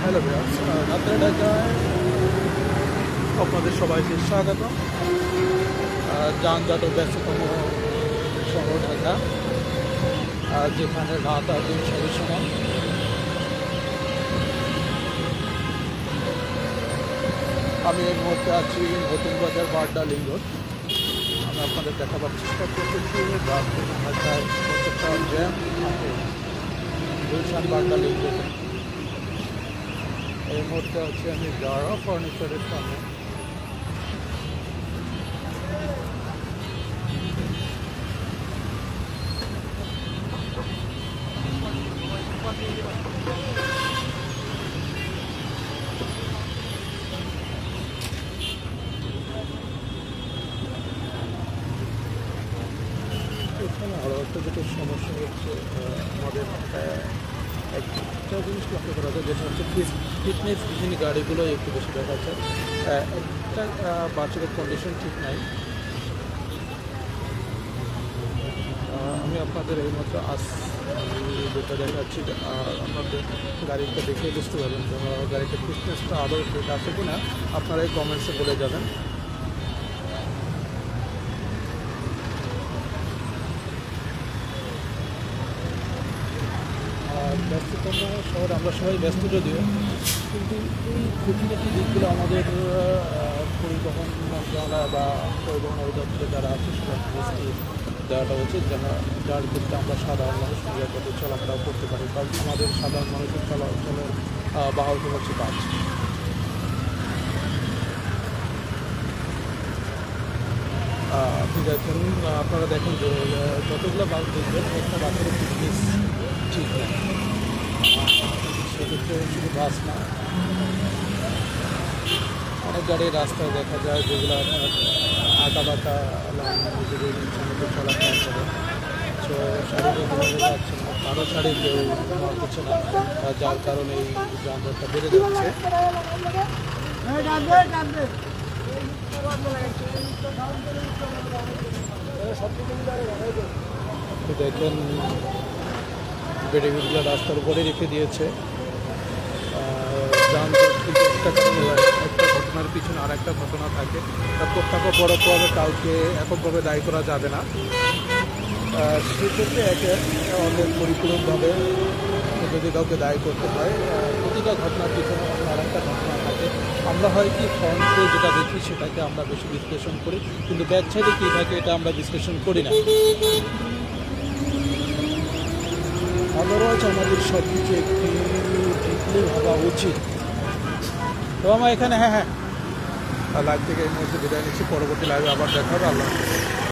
Hello viewers, রাতের ঢাকায় আপনাদের সবাইকে স্বাগত। যানজট ও ব্যস্ততম শহর ঢাকা, যেখানে রাত আর দিন সবই সমান। আমি এই মুহূর্তে আছি নতুন বাজার বাড্ডা লিং রোড। আমি আপনাদের দেখাবার চেষ্টা করতেছি রাতের ঢাকায় কতটা জ্যাম থাকে গুলশান বাড্ডা লিং রোডে। এই মুহূর্তে আছি আমি জারা ফার্নিচারের সামনে। এখানে আরও একটা যেটা সমস্যা হচ্ছে, আমাদের একটা জিনিস লক্ষ্য করা যায়, যেটা হচ্ছে ফিটনেস বিহীন গাড়িগুলো একটু বেশি দেখা যায়। একটা বাচ্চাদের কন্ডিশন ঠিক নাই। আমি আপনাদের এই মতো যেটা দেখাচ্ছি, আপনাদের গাড়িটা দেখে বুঝতে পারবেন যে গাড়িটার ফিটনেসটা আদৌ ঠিক আছে কিনা, আপনারা এই কমেন্টসে বলে যাবেন। ব্যস্ততম শহর, আমরা সবাই ব্যস্ত যদিও, কিন্তু এই খুঁটিনাটি দিকগুলো আমাদের পরিবহন মন্ত্রণালয় বা পরিবহন অধিদপ্তরে যারা আছে সেটা দৃষ্টি দেওয়াটা উচিত, যার ক্ষেত্রে আমরা সাধারণ মানুষ নিরাপদে চলাফেরা করতে পারি। কারণ আমাদের সাধারণ মানুষের চলাচলের বাহক হচ্ছে বাস। আপনি দেখেন, আপনারা দেখেন যে যতগুলো বাস দেখবেন একটা বাসের ফিটনেস ঠিক নেই। সেক্ষেত্রে শুধু বাস না, অনেক গাড়ি রাস্তায় দেখা যায় যেগুলো আঁকা বাঁকা নিজেদের ইচ্ছামতো চলাফেরা করে। তো শারীরিকভাবে যাচ্ছে না, কারো শাড়ি কেউ হচ্ছে না, যার কারণে এই যানজটটা বেড়ে যাচ্ছে। দেখেন ব্যারিকেডগুলো রাস্তার উপরে রেখে দিয়েছে। যানজট কিন্তু একটা ঘটনার পিছনে আর একটা ঘটনা থাকে, প্রত্যক্ষ পরোক্ষভাবে কাউকে এককভাবে দায়ী করা যাবে না। সেক্ষেত্রে একে অনেক পরিপূরকভাবে যদি কাউকে দায়ী করতে হয়, প্রতিটা ঘটনার পিছনে আর একটা ঘটনা থাকে। আমরা হয় কি ফ্রন্টে যেটা দেখি সেটাকে আমরা বেশি বিশ্লেষণ করি, কিন্তু ব্যাক সাইডে কী থাকে এটা আমরা বিশ্লেষণ করি না। আদারওয়াইজ আমাদের সব কিছু একটু ডিপলি ভাবা উচিত। তো আমার এখানে লাইভ থেকে এই মুহূর্তে বিদায় নিচ্ছি। পরবর্তী লাইভে আবার দেখা হবে। আল্লাহ হাফেজ।